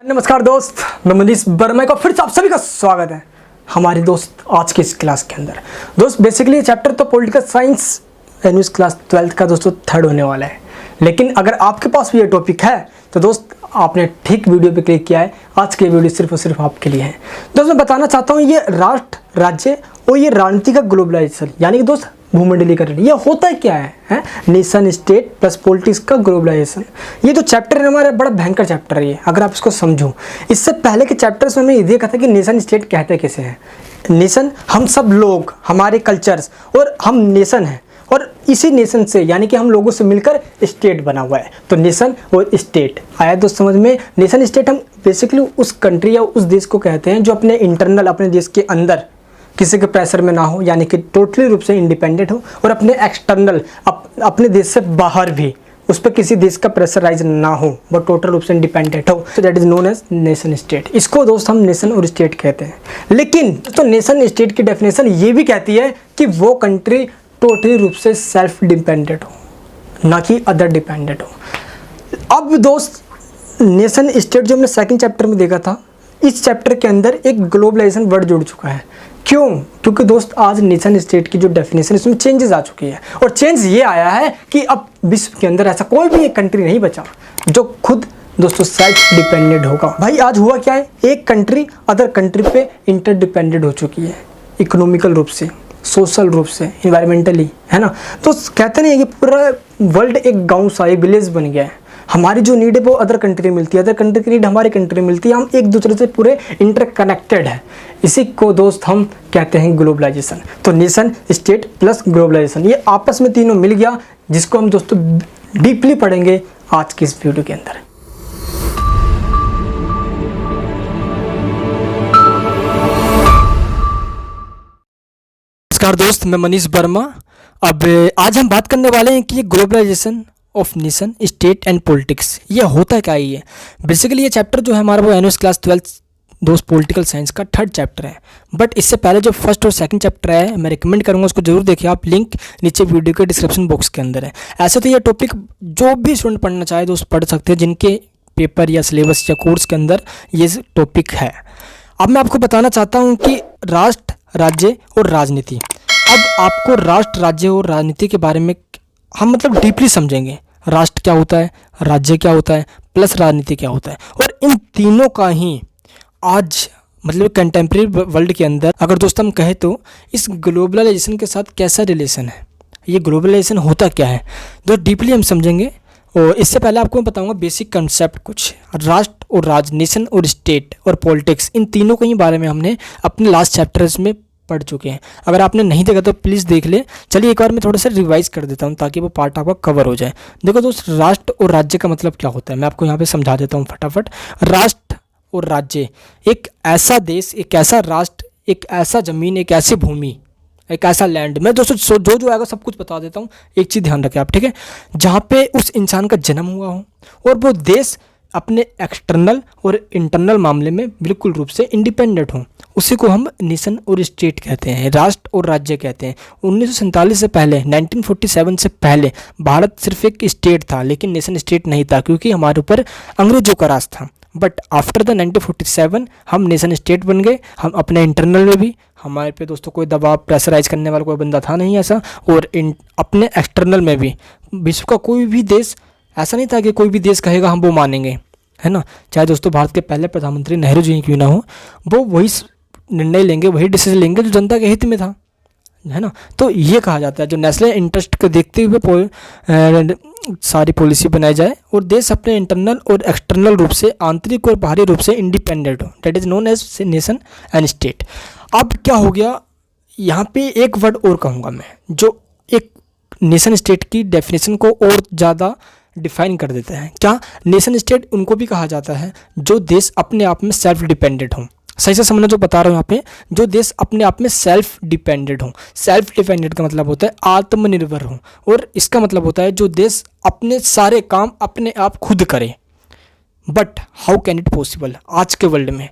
नमस्कार दोस्त, मैं मनीष वर्मा का फिर से आप सभी का स्वागत है हमारे दोस्त आज की इस क्लास के अंदर। दोस्त बेसिकली ये चैप्टर तो political science annual class 12th का दोस्तों थर्ड होने वाला है, लेकिन अगर आपके पास भी ये टॉपिक है तो दोस्त आपने ठीक वीडियो पे क्लिक किया है। आज की वीडियो सिर्फ और सिर्फ आपके लिए है। दोस्त मैं बताना चाहता हूँ ये राष्ट्र, राज्य और ये राजनीति का ग्लोबलाइजेशन यानी कि दोस्त भूमंडलीकरण, ये होता है क्या है? नेशन स्टेट प्लस पॉलिटिक्स का ग्लोबलाइजेशन। ये जो चैप्टर है हमारा बड़ा भयंकर चैप्टर है ये, अगर आप इसको समझो। इससे पहले के चैप्टर्स में हमने ये देखा था कि नेशन स्टेट कहते कैसे हैं। नेशन हम सब लोग, हमारे कल्चर्स और हम नेशन हैं, और इसी नेशन से यानी कि हम लोगों से मिलकर स्टेट बना हुआ है। तो नेशन और स्टेट आया दोस्त समझ में। नेशन स्टेट हम बेसिकली उस कंट्री या उस देश को कहते हैं जो अपने इंटरनल, अपने देश के अंदर किसी के प्रेशर में ना हो, यानी कि टोटली रूप से इंडिपेंडेंट हो, और अपने एक्सटर्नल अपने देश से बाहर भी उस पर किसी देश का प्रेशराइज ना हो, वो टोटल रूप से इंडिपेंडेंट हो। तो that is known as nation state. इसको दोस्त हम नेशन और स्टेट कहते हैं। लेकिन तो नेशन स्टेट की डेफिनेशन ये भी कहती है कि वो कंट्री टोटली रूप से सेल्फ डिपेंडेंट हो, ना कि अदर डिपेंडेंट हो। अब दोस्त नेशन स्टेट जो हमने सेकंड चैप्टर में देखा था, इस चैप्टर के अंदर एक ग्लोबलाइजेशन वर्ड जुड़ चुका है। क्यों? क्योंकि दोस्त आज नेशन स्टेट की जो डेफिनेशन इसमें चेंजेस आ चुकी है, और चेंज ये आया है कि अब विश्व के अंदर ऐसा कोई भी एक कंट्री नहीं बचा जो खुद दोस्तों सेल्फ डिपेंडेंट होगा। भाई आज हुआ क्या है, एक कंट्री अदर कंट्री पे इंटरडिपेंडेंट हो चुकी है, इकोनॉमिकल रूप से, सोशल रूप से, इन्वायरमेंटली, है ना। तो कहते नहीं है कि पूरा वर्ल्ड एक गांव सा, एक विलेज बन गया है। हमारी जो नीड है वो अदर कंट्री में मिलती है, अदर कंट्री की नीड हमारी कंट्री में मिलती है। हम एक दूसरे से पूरे इंटरकनेक्टेड है। इसी को दोस्त हम कहते हैं ग्लोबलाइजेशन। तो नेशन स्टेट प्लस ग्लोबलाइजेशन, ये आपस में तीनों मिल गया, जिसको हम दोस्तों डीपली पढ़ेंगे आज की इस वीडियो के अंदर। नमस्कार दोस्त, मैं मनीष वर्मा। अब आज हम बात करने वाले हैं कि ये globalisation of nation state and politics ये होता क्या है। ये बेसिकली ये चैप्टर जो है हमारा वो एनुअल क्लास 12th दोस्त पॉलिटिकल साइंस का थर्ड चैप्टर है। बट इससे पहले जो फर्स्ट और सेकंड चैप्टर है मैं रिकमेंड करूंगा उसको जरूर देखिए आप, लिंक नीचे वीडियो के डिस्क्रिप्शन बॉक्स के अंदर है। ऐसे तो ये टॉपिक जो भी स्टूडेंट पढ़ना चाहे दोस्त पढ़ सकते हैं, जिनके पेपर या सिलेबस या कोर्स के अंदर ये टॉपिक है। अब मैं आपको बताना चाहता हूँ कि राष्ट्र, राज्य और राजनीति। अब आपको राष्ट्र, राज्य और राजनीति के बारे में हम मतलब डीपली समझेंगे। राष्ट्र क्या होता है, राज्य क्या होता है, प्लस राजनीति क्या होता है, और इन तीनों का ही आज मतलब कंटेम्प्रेरी वर्ल्ड के अंदर अगर दोस्त हम कहें तो इस ग्लोबलाइजेशन के साथ कैसा रिलेशन है, ये ग्लोबलाइजेशन होता क्या है, तो डीपली हम समझेंगे। और इससे पहले आपको मैं बताऊंगा बेसिक कंसेप्ट कुछ। राष्ट्र और राज्य, नेशन और स्टेट और पॉलिटिक्स, इन तीनों के ही बारे में हमने अपने लास्ट चैप्टर्स में पढ़ चुके हैं। अगर आपने नहीं देखा तो प्लीज़ देख ले। चलिए एक बार मैं थोड़ा सा रिवाइज कर देता हूँ ताकि वो पार्ट आपका कवर हो जाए। देखो दोस्त, राष्ट्र और राज्य का मतलब क्या होता है मैं आपको यहाँ पे समझा देता हूँ फटाफट। राष्ट्र और राज्य एक ऐसा देश, एक ऐसा राष्ट्र, एक ऐसा ज़मीन, एक ऐसी भूमि, एक ऐसा लैंड। मैं दोस्तों जो आएगा सब कुछ बता देता हूँ, एक चीज़ ध्यान रखें आप, ठीक है। जहाँ पे उस इंसान का जन्म हुआ हो और वो देश अपने एक्सटर्नल और इंटरनल मामले में बिल्कुल रूप से इंडिपेंडेंट हों, उसी को हम नेशन और स्टेट कहते हैं, राष्ट्र और राज्य कहते हैं। 1947 से पहले, 1947 से पहले भारत सिर्फ एक स्टेट था, लेकिन नेशन स्टेट नहीं था, क्योंकि हमारे ऊपर अंग्रेजों का राज था। बट आफ्टर द 1947 हम नेशन स्टेट बन गए। हम अपने इंटरनल में भी, हमारे पे दोस्तों कोई दबाव प्रेशराइज करने वाला कोई बंदा था नहीं ऐसा, और अपने एक्सटर्नल में भी विश्व का कोई भी देश ऐसा नहीं था कि कोई भी देश कहेगा हम वो मानेंगे, है ना। चाहे दोस्तों भारत के पहले प्रधानमंत्री नेहरू जी क्यों ना हो, वो वही निर्णय लेंगे, वही डिसीजन लेंगे जो जनता के हित में था, है ना। तो ये कहा जाता है जो नेशनल इंटरेस्ट को देखते हुए सारी पॉलिसी बनाई जाए और देश अपने इंटरनल और एक्सटर्नल रूप से, आंतरिक और बाहरी रूप से इंडिपेंडेंट हो, that is known as nation and state. अब क्या हो गया, यहाँ पे एक वर्ड और कहूँगा मैं जो एक नेशन स्टेट की डेफिनेशन को और ज़्यादा डिफाइन कर देता है। क्या? नेशन स्टेट उनको भी कहा जाता है जो देश अपने आप में सेल्फ डिपेंडेंट हों। सही से समझना जो बता रहा हूँ यहाँ पे, जो देश अपने आप में सेल्फ डिपेंडेंट हो। सेल्फ डिपेंडेंट का मतलब होता है आत्मनिर्भर हो, और इसका मतलब होता है जो देश अपने सारे काम अपने आप खुद करे। But how can it possible आज के वर्ल्ड में?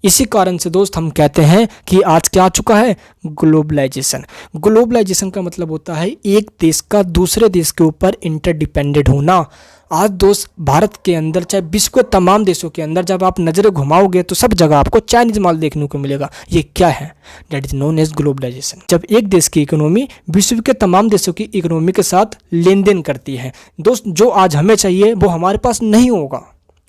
इसी कारण से दोस्त हम कहते हैं कि आज क्या आ चुका है, ग्लोबलाइजेशन। ग्लोबलाइजेशन का मतलब होता है एक देश का दूसरे देश के ऊपर इंटरडिपेंडेंट होना। आज दोस्त भारत के अंदर चाहे विश्व के तमाम देशों के अंदर जब आप नज़रें घुमाओगे तो सब जगह आपको चाइनीज माल देखने को मिलेगा। ये क्या है? That is known as globalisation. जब एक देश की इकोनॉमी विश्व के तमाम देशों की इकोनॉमी के साथ लेन देन करती है दोस्त, जो आज हमें चाहिए वो हमारे पास नहीं होगा,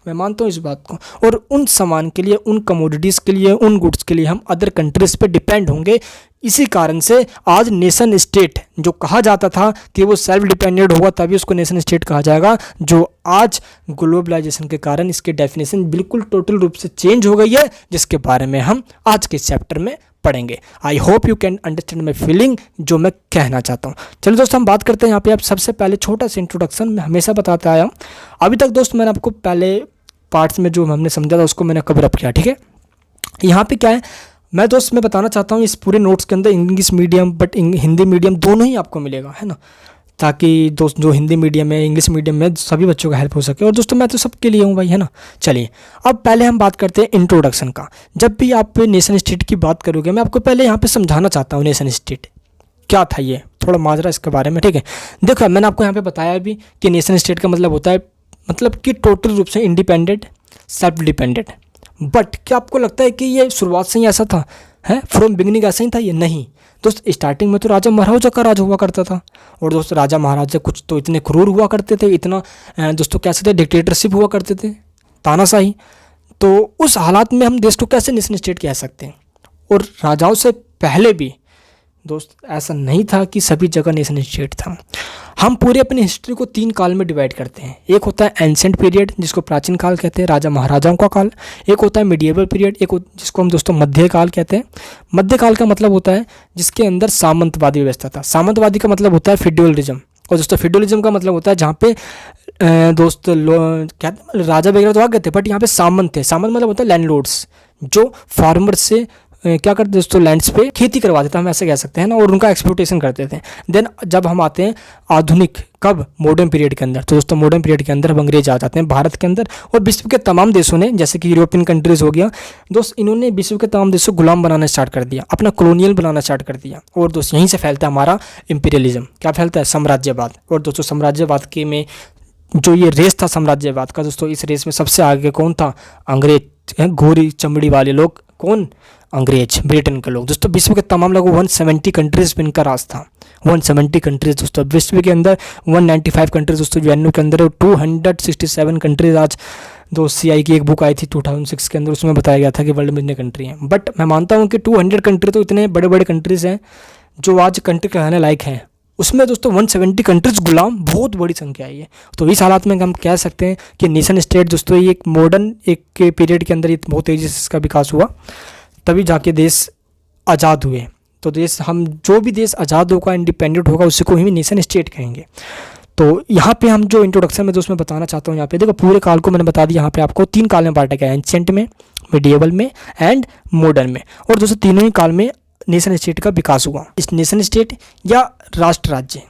मैं मानता हूँ इस बात को। और उन सामान के लिए, उन कमोडिटीज़ के लिए, उन गुड्स के लिए हम अदर कंट्रीज़ पे डिपेंड होंगे। इसी कारण से आज नेशन स्टेट जो कहा जाता था कि वो सेल्फ डिपेंडेंट होगा तभी उसको नेशन स्टेट कहा जाएगा, जो आज ग्लोबलाइजेशन के कारण इसकी डेफिनेशन बिल्कुल टोटल रूप से चेंज हो गई है, जिसके बारे में हम आज के चैप्टर में पढ़ेंगे। I hope you can understand my feeling, जो मैं कहना चाहता हूँ। चलो दोस्तों हम बात करते हैं यहाँ पे। आप सबसे पहले छोटा सा इंट्रोडक्शन मैं हमेशा बताता आया हूँ। अभी तक दोस्त मैंने आपको पहले पार्ट्स में जो हमने समझा था उसको मैंने कवर अप किया, ठीक है। यहाँ पे क्या है, मैं दोस्त मैं बताना चाहता हूँ इस पूरे नोट्स के अंदर English medium but Hindi medium दोनों ही आपको मिलेगा, है ना, ताकि दोस्त जो हिंदी मीडियम है, इंग्लिश मीडियम में सभी बच्चों का हेल्प हो सके। और दोस्तों मैं तो सबके लिए हूँ भाई, है ना। चलिए अब पहले हम बात करते हैं इंट्रोडक्शन का। जब भी आप नेशन स्टेट की बात करोगे, मैं आपको पहले यहाँ पे समझाना चाहता हूँ नेशन स्टेट क्या था, ये थोड़ा माजरा इसके बारे में, ठीक है। देखो मैंने आपको यहाँ पे बताया भी कि नेशन स्टेट का मतलब होता है मतलब कि टोटल रूप से इंडिपेंडेंट, सेल्फ डिपेंडेंट। बट क्या आपको लगता है कि ये शुरुआत से ही ऐसा था, है फ्रॉम बिगिनिंग ऐसा ही था? ये नहीं दोस्त, स्टार्टिंग में तो राजा महाराजा का राज हुआ करता था। और दोस्त राजा महाराजा कुछ तो इतने क्रूर हुआ करते थे, इतना दोस्तों कैसे थे, डिक्टेटरशिप हुआ करते थे, तानाशाही। तो उस हालात में हम देश को कैसे नेशन स्टेट कह सकते हैं? और राजाओं से पहले भी दोस्त ऐसा नहीं था कि सभी जगह नेशन स्टेट था। हम पूरे अपनी हिस्ट्री को 3 काल में डिवाइड करते हैं। एक होता है एंसेंट पीरियड, जिसको प्राचीन काल कहते हैं, राजा महाराजाओं का काल। एक होता है मिडिएवल पीरियड, जिसको हम दोस्तों मध्य काल कहते हैं। मध्य काल का मतलब होता है जिसके अंदर सामंतवादी व्यवस्था था। सामंतवादी का मतलब होता है फ्यूडलिज्म। और दोस्तों फ्यूडलिज्म का मतलब होता है जहाँ पे दोस्त क्या राजा वगैरह तो आ गए थे, बट यहाँ पे सामंत थे। सामंत मतलब होता है लैंडलॉर्ड्स, जो फार्मर से क्या करते दोस्तों, लैंड्स पे खेती करवाते थे, हम ऐसे कह सकते हैं ना, और उनका एक्सप्लोटेशन करते थे। देन जब हम आते हैं आधुनिक, कब, मॉडर्न पीरियड के अंदर, तो दोस्तों मॉडर्न पीरियड के अंदर अब अंग्रेज आ जाते हैं भारत के अंदर। और विश्व के तमाम देशों ने, जैसे कि यूरोपियन कंट्रीज हो गया दोस्त, इन्होंने विश्व के तमाम देशों को गुलाम बनाना स्टार्ट कर दिया, अपना कॉलोनियल बनाना स्टार्ट कर दिया। और दोस्त यहीं से फैलता है हमारा इंपीरियलिज्म। क्या फैलता है? साम्राज्यवाद। और दोस्तों साम्राज्यवाद के में जो ये रेस था साम्राज्यवाद का दोस्तों, इस रेस में सबसे आगे कौन था? अंग्रेज, घोरी चमड़ी वाले लोग। कौन? अंग्रेज, ब्रिटेन के लोग। दोस्तों विश्व के तमाम लोगों 170 कंट्रीज पे इनका राज था। 170 कंट्रीज दोस्तों, विश्व के अंदर 195 कंट्रीज दोस्तों, यूएनओ के अंदर 267 कंट्रीज। आज दोस्त CI की एक बुक आई थी 2006 के अंदर, उसमें बताया गया था कि वर्ल्ड में इतने कंट्री हैं। बट मैं मानता हूँ कि 200 कंट्री तो इतने बड़े बड़े कंट्रीज हैं जो आज कंट्री कहने लायक हैं। उसमें दोस्तों 170 कंट्रीज गुलाम, बहुत बड़ी संख्या है ये। तो इस हालात में हम कह सकते हैं कि नेशन स्टेट दोस्तों ये एक मॉडर्न एक पीरियड के अंदर बहुत तेज़ी से इसका विकास हुआ, तभी जाके देश आज़ाद हुए। तो देश, हम जो भी देश आज़ाद होगा, इंडिपेंडेंट होगा, उसी को ही नेशन स्टेट कहेंगे। तो यहाँ पे हम जो इंट्रोडक्शन में दोस्त मैं बताना चाहता हूँ, यहाँ पे देखो पूरे काल को मैंने बता दिया। यहाँ पे आपको 3 काल में बांटा गया है, एंशिएंट में, मिडिएवल में एंड मॉडर्न में। और दोस्तों तीनों ही काल में नेशन स्टेट का विकास हुआ। इस नेशन स्टेट या राष्ट्र राज्य,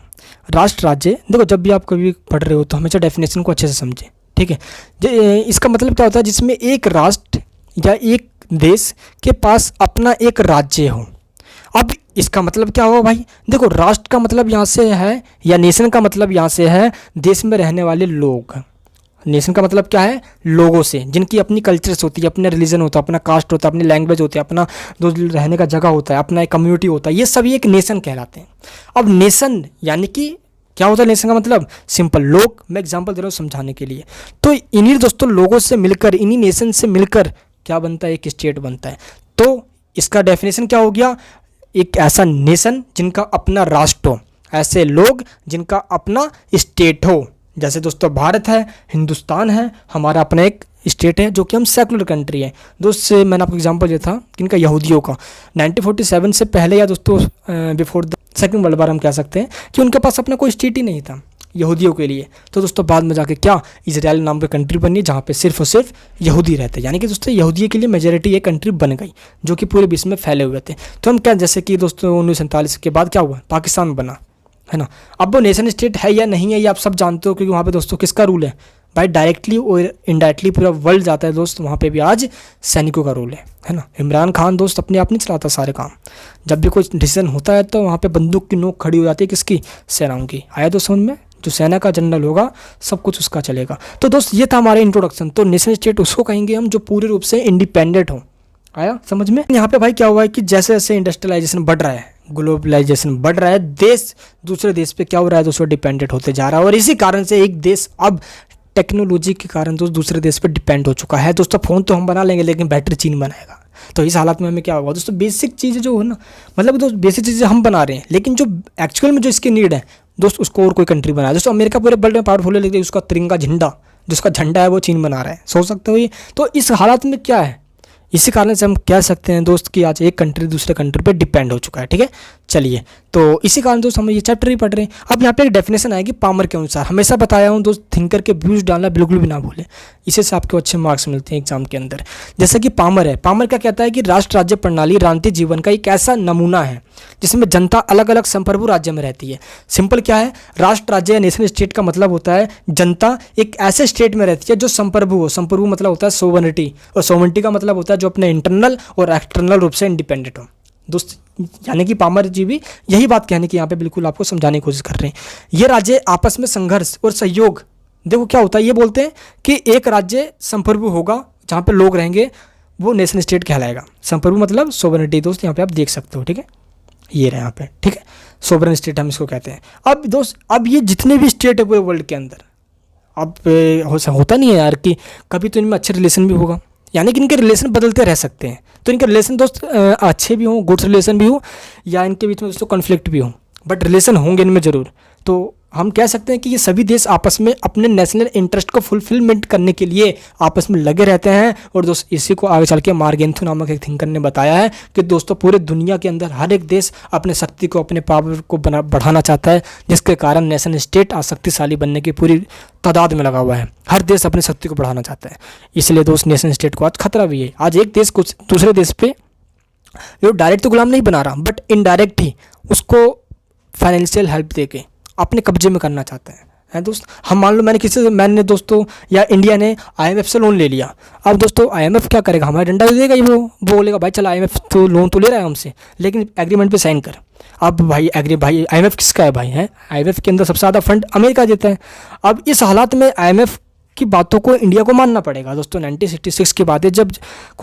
राष्ट्र राज्य देखो जब भी आप कभी पढ़ रहे हो तो हमेशा डेफिनेशन को अच्छे से समझें, ठीक है। इसका मतलब क्या होता है? जिसमें एक राष्ट्र या एक देश के पास अपना एक राज्य हो। अब इसका मतलब क्या होगा भाई? देखो राष्ट्र का मतलब यहाँ से है, या नेशन का मतलब यहाँ से है देश में रहने वाले लोग। नेशन का मतलब क्या है? लोगों से, जिनकी अपनी कल्चर्स होती है, अपना रिलीजन होता है, अपना कास्ट होता है, अपनी लैंग्वेज होती है, अपना जो रहने का जगह होता है, अपना एक कम्युनिटी होता है, ये सभी एक नेशन कहलाते हैं। अब नेशन यानी कि क्या होता है? नेशन का मतलब सिंपल लोग। मैं एग्जांपल दे रहा हूँ समझाने के लिए। तो इन्हीं दोस्तों लोगों से मिलकर, इन्हीं नेशन से मिलकर क्या बनता है? एक स्टेट बनता है। तो इसका डेफिनेशन क्या हो गया? एक ऐसा नेशन जिनका अपना राष्ट्र हो, ऐसे लोग जिनका अपना स्टेट हो। जैसे दोस्तों भारत है, हिंदुस्तान है, हमारा अपना एक स्टेट है जो कि हम सेकुलर कंट्री है। दोस्त मैंने आपको एग्जांपल दिया था किनका? यहूदियों का। 1947 से पहले या दोस्तों before the second world war हम कह सकते हैं कि उनके पास अपना कोई स्टेट ही नहीं था यहूदियों के लिए। तो दोस्तों बाद में जाके क्या इजराइल नाम की कंट्री बनी, जहाँ पे सिर्फ और सिर्फ यहूदी रहते, यानी कि दोस्तों यहूदियों के लिए मेजॉरिटी ये कंट्री बन गई, जो कि पूरे विश्व में फैले हुए थे। तो हम क्या, जैसे कि दोस्तों 1947 के बाद क्या हुआ? पाकिस्तान बना, है ना। अब वो नेशन स्टेट है या नहीं है ये आप सब जानते हो, क्योंकि वहाँ पे दोस्तों किसका रूल है भाई? डायरेक्टली और इनडायरेक्टली पूरा वर्ल्ड जाता है दोस्त, वहाँ पे भी आज सैनिकों का रूल है ना। इमरान खान दोस्त अपने आप नहीं चलाता सारे काम। जब भी कोई डिसीजन होता है तो वहाँ पे बंदूक की नोक खड़ी हो जाती है, किसकी? सेनाओं की। आया दोस्त समझ में? जो सेना का जनरल होगा सब कुछ उसका चलेगा। तो दोस्त ये था हमारा इंट्रोडक्शन। तो नेशन स्टेट उसको कहेंगे हम जो पूरे रूप से इंडिपेंडेंट हो। आया समझ में? यहाँ पे भाई क्या हुआ है कि जैसे जैसे इंडस्ट्रियलाइजेशन बढ़ रहा है, ग्लोबलाइजेशन बढ़ रहा है, देश दूसरे देश पे क्या हो रहा है दोस्तों, डिपेंडेंट होते जा रहा है। और इसी कारण से एक देश अब टेक्नोलॉजी के कारण दोस्त दूसरे देश पे डिपेंड हो चुका है। दोस्तों फ़ोन तो हम बना लेंगे लेकिन बैटरी चीन बनाएगा। तो इस हालत में हमें क्या होगा दोस्तों, बेसिक चीज़ें जो है ना, मतलब दोस्त बेसिक चीज़ें हम बना रहे हैं लेकिन जो एक्चुअल में जो इसकी नीड है दोस्त उसको और कोई कंट्री बना रहा है। दोस्तों अमेरिका पूरे वर्ल्ड में पावरफुल है लेकिन उसका तिरंगा झंडा, जिसका झंडा है वो चीन बना रहा है। सोच सकते हो ये। तो इस हालात में क्या है, इसी कारण से हम कह सकते हैं दोस्त कि आज एक कंट्री दूसरे कंट्री पे डिपेंड हो चुका है। ठीक है, चलिए तो इसी कारण दोस्त हम ये चैप्टर ही पढ़ रहे हैं। अब यहाँ पे एक डेफिनेशन आएगी पामर के अनुसार। हमेशा बताया हूँ दोस्त, थिंकर के व्यूज डालना बिल्कुल भी ना भूलें, इसी से आपको अच्छे मार्क्स मिलते हैं एग्जाम के अंदर। जैसे कि पामर है, पामर क्या कहता है कि राष्ट्र राज्य प्रणाली राजनीतिक जीवन का एक ऐसा नमूना है जिसमें जनता अलग अलग संप्रभु राज्य में रहती है। सिंपल क्या है, राष्ट्र राज्य या नेशन स्टेट का मतलब होता है जनता एक ऐसे स्टेट में रहती है जो संप्रभु हो। संप्रभु मतलब होता है सोवरेनिटी, और सोवरेनिटी का मतलब होता है जो अपने इंटरनल और एक्सटर्नल रूप से इंडिपेंडेंट हो दोस्त। यानी कि पामर जी भी यही बात कहने की यहाँ पे बिल्कुल आपको समझाने की कोशिश कर रहे हैं। ये राज्य आपस में संघर्ष और सहयोग, देखो क्या होता है, ये बोलते हैं कि एक राज्य संप्रभु होगा जहाँ पे लोग रहेंगे वो नेशन स्टेट कहलाएगा। संप्रभु मतलब सोवरेनिटी दोस्त, यहाँ पे आप देख सकते हो। ठीक है, ये रहे यहाँ पे। ठीक है, सोवरेन स्टेट हम इसको कहते हैं। अब दोस्त अब ये जितने भी स्टेट है पूरे वर्ल्ड के अंदर, अब होता नहीं है यार कि कभी तो इनमें अच्छे रिलेशन भी होगा, यानी कि इनके रिलेशन बदलते रह सकते हैं। तो इनके रिलेशन दोस्त अच्छे भी हों, गुड रिलेशन भी हो, या इनके बीच में दोस्तों कॉन्फ्लिक्ट भी हो, बट रिलेशन होंगे इनमें ज़रूर। तो हम कह सकते हैं कि ये सभी देश आपस में अपने नेशनल इंटरेस्ट को फुलफिलमेंट करने के लिए आपस में लगे रहते हैं। और दोस्त इसी को आगे चल के मार्गेंथु नामक एक थिंकर ने बताया है कि दोस्तों पूरे दुनिया के अंदर हर एक देश अपने शक्ति को, अपने पावर को बढ़ाना चाहता है, जिसके कारण नेशन स्टेट शक्तिशाली बनने की पूरी तादाद में लगा हुआ है। हर देश अपनी शक्ति को बढ़ाना चाहता है, इसलिए दोस्त नेशन स्टेट को आज खतरा भी है। आज एक देश कुछ दूसरे देश पे जो डायरेक्ट तो गुलाम नहीं बना रहा, बट इनडायरेक्ट ही उसको फाइनेंशियल हेल्प देके अपने कब्जे में करना चाहते हैं दोस्त। हम मान लो मैंने दोस्तों या इंडिया ने IMF से लोन ले लिया। अब दोस्तों IMF क्या करेगा, हमारा डंडा दे देगा, ये वो बोलेगा भाई चल IMF तो लोन तो ले रहा है हमसे, लेकिन एग्रीमेंट पे साइन कर। अब भाई IMF किसका है भाई, है IMF के अंदर सबसे ज़्यादा फंड अमेरिका देता है। अब इस हालात में IMF की बातों को इंडिया को मानना पड़ेगा दोस्तों। 1966 की बात है जब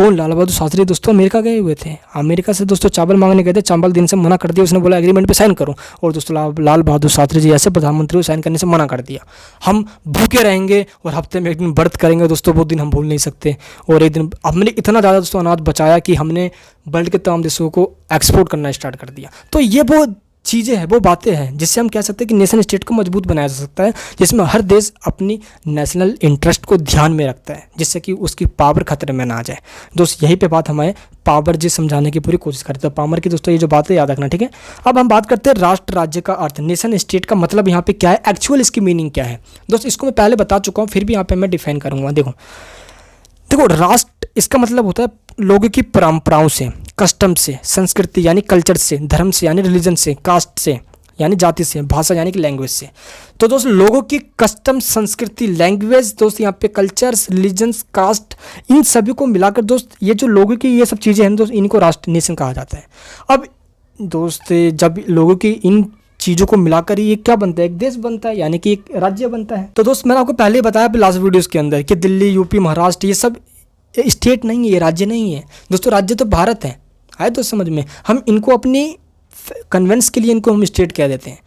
लाल बहादुर शास्त्री दोस्तों अमेरिका गए हुए थे। अमेरिका से दोस्तों चावल मांगने गए थे, चावल दिन से मना कर दिया, उसने बोला एग्रीमेंट पे साइन करो, और दोस्तों लाल बहादुर शास्त्री जी ऐसे प्रधानमंत्री को साइन करने से मना कर दिया। हम भूखे रहेंगे और हफ्ते में एक दिन व्रत करेंगे दोस्तों, वो दिन हम भूल नहीं सकते। और एक दिन हमने इतना ज़्यादा दोस्तों अनाज बचाया कि हमने वर्ल्ड के तमाम देशों को एक्सपोर्ट करना स्टार्ट कर दिया। तो ये वो चीज़ें हैं, वो बातें हैं जिससे हम कह सकते हैं कि नेशन स्टेट को मजबूत बनाया जा सकता है, जिसमें हर देश अपनी नेशनल इंटरेस्ट को ध्यान में रखता है, जिससे कि उसकी पावर खतरे में ना आ जाए। दोस्त यही पे बात हमें पावर जी समझाने की पूरी कोशिश करते हैं। तो पावर की दोस्तों ये जो बातें याद रखना, ठीक है। अब हम बात करते हैं राष्ट्र राज्य का अर्थ, नेशन स्टेट का मतलब यहाँ पे क्या है, एक्चुअल इसकी मीनिंग क्या है। दोस्त इसको मैं पहले बता चुका हूँ, फिर भी यहाँ पे मैं डिफाइन करूँगा। देखो राष्ट्र इसका मतलब होता है लोगों की परंपराओं से, कस्टम से, संस्कृति यानी कल्चर से, धर्म से यानी रिलीजन से, कास्ट से यानी जाति से, भाषा यानी कि लैंग्वेज से। तो दोस्त लोगों की कस्टम, संस्कृति, लैंग्वेज दोस्त यहाँ पे कल्चर्स, रिलीजन्स, कास्ट, इन सभी को मिलाकर दोस्त ये जो लोगों की ये सब चीज़ें हैं दोस्त, इनको राष्ट्र नेशन कहा जाता है। अब दोस्त जब लोगों की इन चीज़ों को मिलाकर ये क्या बनता है, एक देश बनता है, यानी कि एक राज्य बनता है। तो दोस्त मैंने आपको पहले बताया लास्ट वीडियोज़ के अंदर कि दिल्ली, यूपी, महाराष्ट्र ये सब स्टेट नहीं है, ये राज्य नहीं है दोस्तों। राज्य तो भारत है, आए तो समझ में। हम इनको अपनी कन्वेंस के लिए इनको हम स्टेट कह देते हैं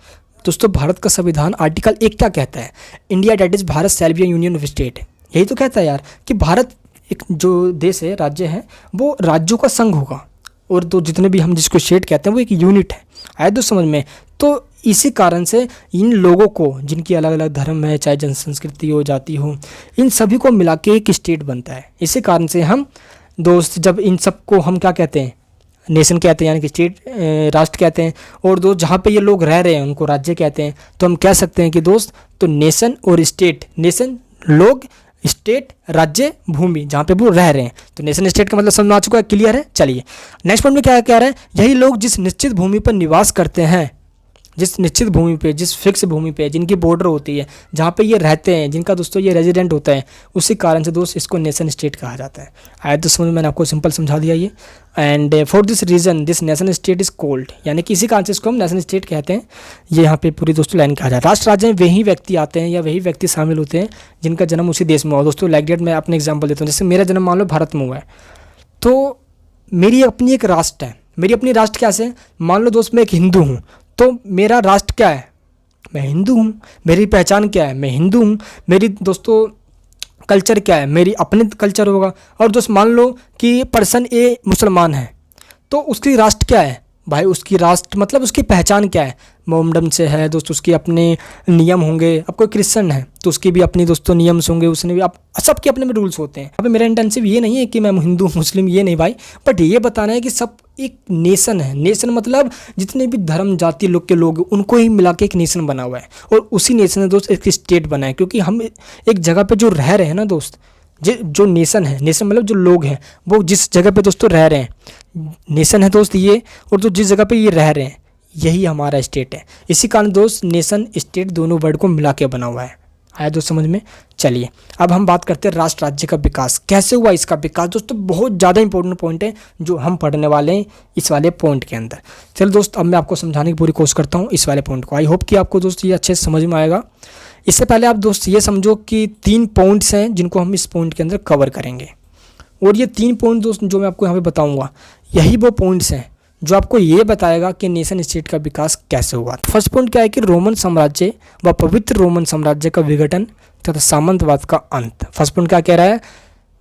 दोस्तों। भारत का संविधान आर्टिकल 1 क्या कहता है, India that is Bharat shall be a union of state. यही तो कहता है यार कि भारत एक जो देश है, राज्य है, वो राज्यों का संघ होगा, और तो जितने भी हम जिसको स्टेट कहते हैं वो एक यूनिट है। आए तो समझ में। तो इसी कारण से इन लोगों को, जिनकी अलग अलग धर्म है, चाहे जनसंस्कृति हो, जाति हो, इन सभी को मिला के एक स्टेट बनता है। इसी कारण से हम दोस्त जब इन सबको हम क्या कहते हैं, नेशन कहते हैं, यानी कि स्टेट, राष्ट्र कहते हैं। और दोस्त जहाँ पे ये लोग रह रहे हैं उनको राज्य कहते हैं। तो हम कह सकते हैं कि दोस्त तो नेशन और स्टेट, नेशन लोग, स्टेट राज्य भूमि जहाँ पे वो रह रहे हैं। तो नेशन स्टेट का मतलब समझ में आ चुका है, क्लियर है। चलिए नेक्स्ट पॉइंट में क्या कह रहा है, यही लोग जिस निश्चित भूमि पर निवास करते हैं, जिस निश्चित भूमि पे, जिस फिक्स भूमि पे, जिनकी बॉर्डर होती है, जहाँ पे ये रहते हैं, जिनका दोस्तों ये रेजिडेंट होता है, उसी कारण से दोस्त इसको नेशन स्टेट कहा जाता है। आया तो समझ, मैंने आपको सिंपल समझा दिया ये। And for this reason this nation state is called, यानी कि इसी कारण से इसको हम नेशन स्टेट कहते हैं। ये यहाँ पे पूरी दोस्तों लाइन कहा जाए। राष्ट्र राज्य में वही व्यक्ति आते हैं या वही व्यक्ति शामिल होते हैं जिनका जन्म उसी देश में हुआ। दोस्तों लाइक डेट मैं अपने एग्जाम्पल देता हूँ, जैसे मेरा जन्म मान लो भारत में हुआ है, तो मेरी अपनी एक राष्ट्र है, मेरी अपनी राष्ट्र क्या से, मान लो दोस्त मैं एक हिंदू हूँ, तो मेरा राष्ट्र क्या है, मैं हिंदू हूँ। मेरी पहचान क्या है, मैं हिंदू हूँ। मेरी दोस्तों कल्चर क्या है, मेरी अपनी कल्चर होगा। और दोस्त मान लो कि पर्सन ए मुसलमान है, तो उसकी राष्ट्र क्या है भाई, उसकी राष्ट्र मतलब उसकी पहचान क्या है, मोमडम से है दोस्त, उसके अपने नियम होंगे। अब कोई क्रिश्चियन है तो उसकी भी अपनी दोस्तों नियम्स होंगे, उसने भी, अब सबके अपने में रूल्स होते हैं। अब मेरा इंटेंसिव ये नहीं है कि मैं हिंदू मुस्लिम, ये नहीं भाई, बट ये बताना है कि सब एक नेशन है। नेशन मतलब जितने भी धर्म जाति लोग के लोग उनको ही मिला के एक नेशन बना हुआ है, और उसी नेशन ने दोस्त एक स्टेट बना है। क्योंकि हम एक जगह पे जो रह रहे हैं ना दोस्त, जो नेशन है, नेशन मतलब जो लोग हैं वो जिस जगह पे दोस्तों रह रहे हैं, नेशन है दोस्त ये, और जो जिस जगह पे ये रह रहे हैं यही हमारा स्टेट है। इसी कारण दोस्त नेशन स्टेट दोनों वर्ड को मिला के बना हुआ है। आया दोस्त समझ में। चलिए अब हम बात करते हैं राष्ट्र राज्य का विकास कैसे हुआ। इसका विकास दोस्तों बहुत ज़्यादा इंपॉर्टेंट पॉइंट है जो हम पढ़ने वाले हैं इस वाले पॉइंट के अंदर। चलो दोस्त अब मैं आपको समझाने की पूरी कोशिश करता हूँ इस वाले पॉइंट को। आई होप कि आपको दोस्त ये अच्छे से समझ में आएगा। इससे पहले आप दोस्त ये समझो कि 3 पॉइंट्स हैं जिनको हम इस पॉइंट के अंदर कवर करेंगे, और ये 3 पॉइंट दोस्त जो मैं आपको यहाँ पे बताऊँगा यही वो पॉइंट्स हैं जो आपको ये बताएगा कि नेशन स्टेट का विकास कैसे हुआ। फर्स्ट पॉइंट क्या है कि रोमन साम्राज्य व पवित्र रोमन साम्राज्य का विघटन तथा सामंतवाद का अंत। फर्स्ट पॉइंट क्या कह रहा है,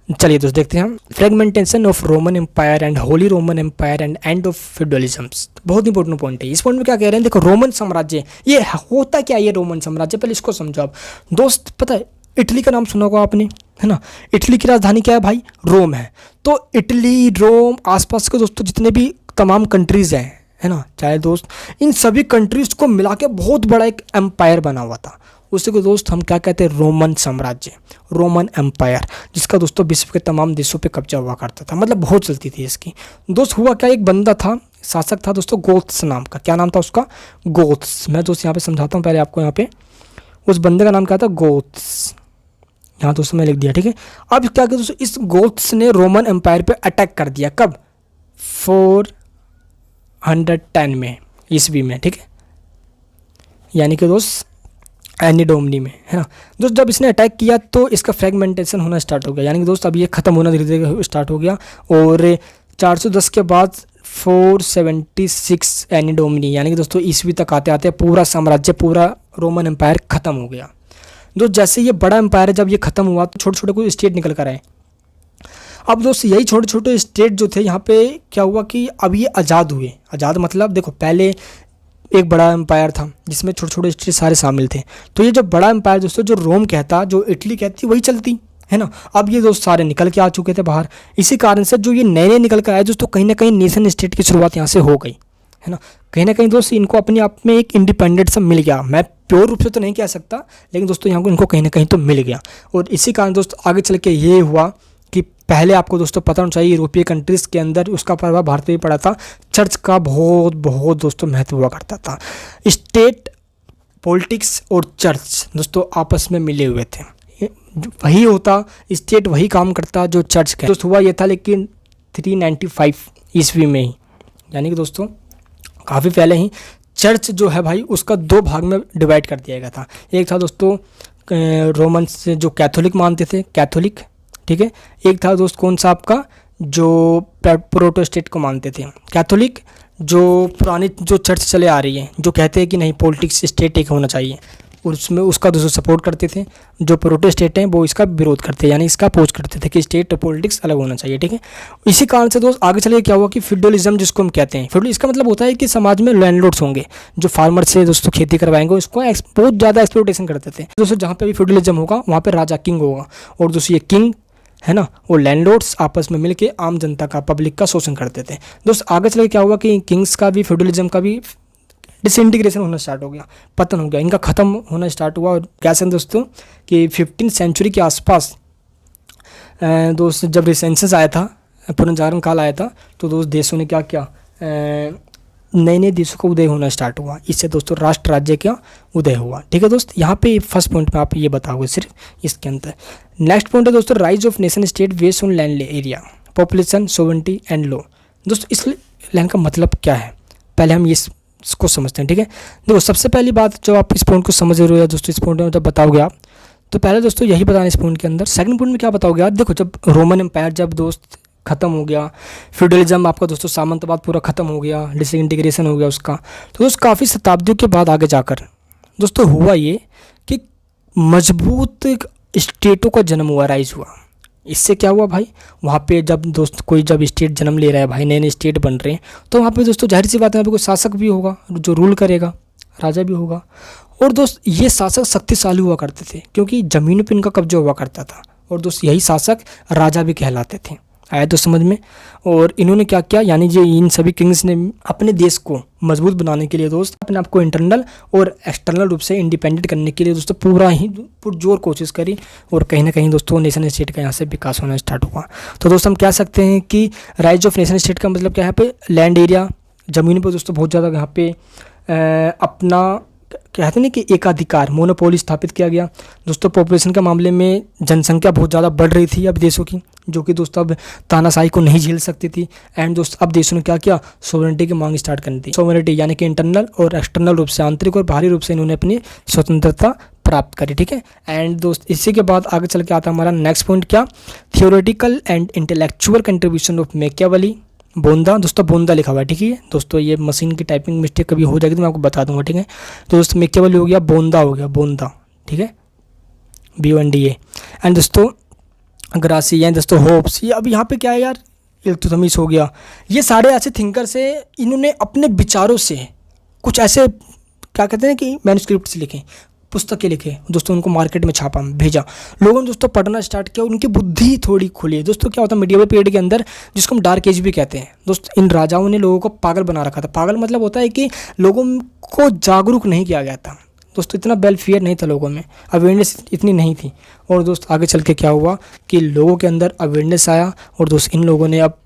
चलिए दोस्त देखते हैं हम। Fragmentation of Roman Empire and Holy Roman Empire and end of feudalism. बहुत इंपॉर्टेंट पॉइंट है। इस पॉइंट में क्या कह रहे हैं, देखो रोमन साम्राज्य ये होता क्या, ये रोमन साम्राज्य पहले इसको समझो आप दोस्त। पता है इटली का नाम सुना होगा आपने, है ना। इटली की राजधानी क्या है भाई, रोम है। तो इटली, रोम, आसपास के दोस्तों जितने भी तमाम कंट्रीज़ हैं, है ना, चाहे दोस्त इन सभी कंट्रीज़ को मिला के बहुत बड़ा एक एम्पायर बना हुआ था। उसी को दोस्त हम क्या कहते हैं, रोमन साम्राज्य, रोमन एम्पायर, जिसका दोस्तों विश्व के तमाम देशों पे कब्जा हुआ करता था, मतलब बहुत चलती थी इसकी। दोस्त हुआ क्या, एक बंदा था, शासक था दोस्तों गोथ्स नाम का। क्या नाम था उसका, गोथ्स। मैं दोस्त यहाँ पे समझाता हूँ पहले आपको। यहाँ पे उस बंदे का नाम क्या था, गोथ्स। यहाँ दोस्तों मैं लिख दिया, ठीक है। अब क्या किया दोस्तों, इस गोथ्स ने रोमन एम्पायर पे अटैक कर दिया। कब, 410 में, ईस्वी में, ठीक है, यानी कि दोस्त एनी डोमनी में, है ना दोस्त। जब इसने अटैक किया तो इसका फ्रेगमेंटेशन होना स्टार्ट हो गया, यानी कि दोस्त अब ये ख़त्म होना धीरे धीरे स्टार्ट हो गया। और 410 के बाद 476 एनी डोमनी, यानी कि दोस्तों ईस्वी तक आते आते पूरा साम्राज्य, पूरा रोमन एम्पायर ख़त्म हो गया। दोस्त जैसे ये बड़ा एम्पायर है, जब ये ख़त्म हुआ तो छोटे छोटे कोई स्टेट निकल कर आए। अब दोस्त यही छोटे छोटे स्टेट जो थे यहाँ पे क्या हुआ कि अब ये आज़ाद हुए। आज़ाद मतलब देखो पहले एक बड़ा एम्पायर था जिसमें छोटे छोटे स्टेट सारे शामिल थे। तो ये जो बड़ा एम्पायर दोस्तों, जो रोम कहता, जो इटली कहती, वही चलती, है ना। अब ये दोस्त सारे निकल के आ चुके थे बाहर। इसी कारण से जो ये नए नए निकल कर आए दोस्तों, कहीं ना कहीं नेशन स्टेट की शुरुआत यहाँ से हो गई, है ना। कहीं ना कहीं दोस्त इनको अपने आप में एक इंडिपेंडेंट सा मिल गया। मैं प्योर रूप से तो नहीं कह सकता, लेकिन दोस्तों यहाँ को इनको कहीं ना कहीं तो मिल गया। और इसी कारण दोस्त आगे चल के ये हुआ कि पहले आपको दोस्तों पता होना चाहिए, यूरोपीय कंट्रीज़ के अंदर उसका प्रभाव भारत में भी पड़ा था। चर्च का बहुत बहुत दोस्तों महत्व हुआ करता था। स्टेट, पॉलिटिक्स और चर्च दोस्तों आपस में मिले हुए थे। वही होता, स्टेट वही काम करता जो चर्च का। दोस्त हुआ ये था लेकिन 395 ईस्वी में ही, यानी कि दोस्तों काफ़ी पहले ही चर्च जो है भाई उसका 2 भाग में डिवाइड कर दिया गया था। एक था दोस्तों रोमन से जो कैथोलिक मानते थे, कैथोलिक, ठीक है। एक था दोस्त कौन सा आपका, जो प्रोटेस्टेंट को मानते थे। कैथोलिक जो पुरानी जो चर्च चले आ रही है, जो कहते हैं कि नहीं पॉलिटिक्स स्टेट एक होना चाहिए, उसमें उसका दोस्तों सपोर्ट करते थे। जो प्रोटेस्टेंट हैं वो इसका विरोध करते हैं, यानी इसका अपोज करते थे कि स्टेट और पॉलिटिक्स अलग होना चाहिए, ठीक है। इसी कारण से दोस्त आगे चले क्या हुआ कि फ्यूडलिज्म जिसको हम कहते हैं, फ्यूडल इसका मतलब होता है कि समाज में लैंडलॉर्ड्स होंगे जो फार्मर से दोस्तों खेती करवाएंगे, उसको बहुत ज़्यादा एक्सप्लॉइटेशन करते थे दोस्तों। जहाँ पे भी फ्यूडलिज्म होगा वहाँ पे राजा किंग होगा, और दोस्तों ये किंग है ना, वो लैंडलॉर्ड्स आपस में मिलके आम जनता का, पब्लिक का शोषण करते थे। दोस्त आगे चल के क्या हुआ कि किंग्स का भी, फ्यूडलिज्म का भी डिसइंटीग्रेशन होना स्टार्ट हो गया, पतन हो गया, इनका ख़त्म होना स्टार्ट हुआ। और कैसे दोस्तों कि 15वीं सेंचुरी के आसपास दोस्त जब रिसेंसस आया था, पुनर्जागरण काल आया था, तो दोस्त देशों ने क्या किया, नए नए देशों का उदय होना स्टार्ट हुआ। इससे दोस्तों राष्ट्र राज्य का उदय हुआ। ठीक है दोस्त, यहाँ पे फर्स्ट पॉइंट में आप ये बताओगे सिर्फ इसके अंदर। नेक्स्ट पॉइंट है दोस्तों rise of nation state based on land area population sovereignty and law. दोस्तों इस लाइन का मतलब क्या है, पहले हम इसको समझते हैं। ठीक है, देखो सबसे पहली बात जब आप इस पॉइंट को समझ रहे हो या दोस्तों इस पॉइंट में जब बताओगे आप, तो पहले दोस्तों यही बताना इस पॉइंट के अंदर। सेकंड पॉइंट में क्या बताओगे यार, देखो जब रोमन एम्पायर जब दोस्त खत्म हो गया, फ्यूडलिज्म आपका दोस्तों सामंतवाद पूरा खत्म हो गया, डिसइंटीग्रेशन हो गया उसका, तो दोस्त काफ़ी शताब्दियों के बाद आगे जाकर दोस्तों हुआ ये कि मजबूत स्टेटों का जन्म हुआ, राइज हुआ। इससे क्या हुआ भाई, वहाँ पे जब दोस्त कोई जब स्टेट जन्म ले रहा है भाई, नए नए स्टेट बन रहे हैं, तो वहाँ पे दोस्तों जाहिर सी बात है वहाँ पे कोई शासक भी होगा जो रूल करेगा, राजा भी होगा। और दोस्त ये शासक शक्तिशाली हुआ करते थे क्योंकि ज़मीन पर इनका कब्जा हुआ करता था, और दोस्त यही शासक राजा भी कहलाते थे। आया तो समझ में। और इन्होंने क्या किया, यानी जो इन सभी किंग्स ने अपने देश को मजबूत बनाने के लिए दोस्त अपने आप को इंटरनल और एक्सटर्नल रूप से इंडिपेंडेंट करने के लिए दोस्तों पूरा ही पुरजोर कोशिश करी, और कहीं ना कहीं दोस्तों नेशन स्टेट का यहाँ से विकास होना स्टार्ट हुआ। तो दोस्तों हम कह सकते हैं कि राइज ऑफ नेशन स्टेट का मतलब क्या है, यहाँ पे लैंड एरिया ज़मीन पर दोस्तों बहुत ज़्यादा यहाँ पे अपना कहते हैं कि एकाधिकार मोनोपोली स्थापित किया गया। दोस्तों पॉपुलेशन के मामले में जनसंख्या बहुत ज़्यादा बढ़ रही थी अब देशों की, जो कि दोस्तों अब तानाशाही को नहीं झेल सकती थी। एंड दोस्तों अब देशों ने क्या किया, सोवरेनिटी की मांग स्टार्ट करनी थी। सोवरेनिटी यानी कि इंटरनल और एक्सटर्नल रूप से, आंतरिक और बाहरी रूप से इन्होंने अपनी स्वतंत्रता प्राप्त करी। ठीक है, एंड दोस्त इसी के बाद आगे चल के आता है हमारा नेक्स्ट पॉइंट, क्या theoretical and intellectual contribution of Machiavelli. बोंदा, दोस्तों बोंदा लिखा हुआ है। ठीक है दोस्तों, ये मशीन की टाइपिंग मिस्टेक कभी हो जाएगी तो मैं आपको बता दूंगा। ठीक है, तो दोस्तों मैकियावेली हो गया, बोंदा हो गया, बोंदा। ठीक है, BONDA। एंड दोस्तों ग्रासी एंड दोस्तों होप्स, ये अब यहाँ पे क्या है यार, इल्तुतमिश हो गया। ये सारे ऐसे थिंकर्स है, इन्होंने अपने विचारों से कुछ ऐसे क्या कहते हैं कि मैन्युस्क्रिप्ट्स लिखे, पुस्तकें लिखे दोस्तों, उनको मार्केट में छापा भेजा, लोगों ने दोस्तों पढ़ना स्टार्ट किया, उनकी बुद्धि थोड़ी खुली। दोस्तों क्या होता है मीडिएवल पीरियड के अंदर, जिसको हम डार्क एज भी कहते हैं दोस्तों, इन राजाओं ने लोगों को पागल बना रखा था। पागल मतलब होता है कि लोगों को जागरूक नहीं किया गया था दोस्तों, इतना वेलफेयर नहीं था लोगों में, अवेयरनेस इतनी नहीं थी। और दोस्त आगे चल के क्या हुआ कि लोगों के अंदर अवेयरनेस आया, और दोस्त इन लोगों ने अब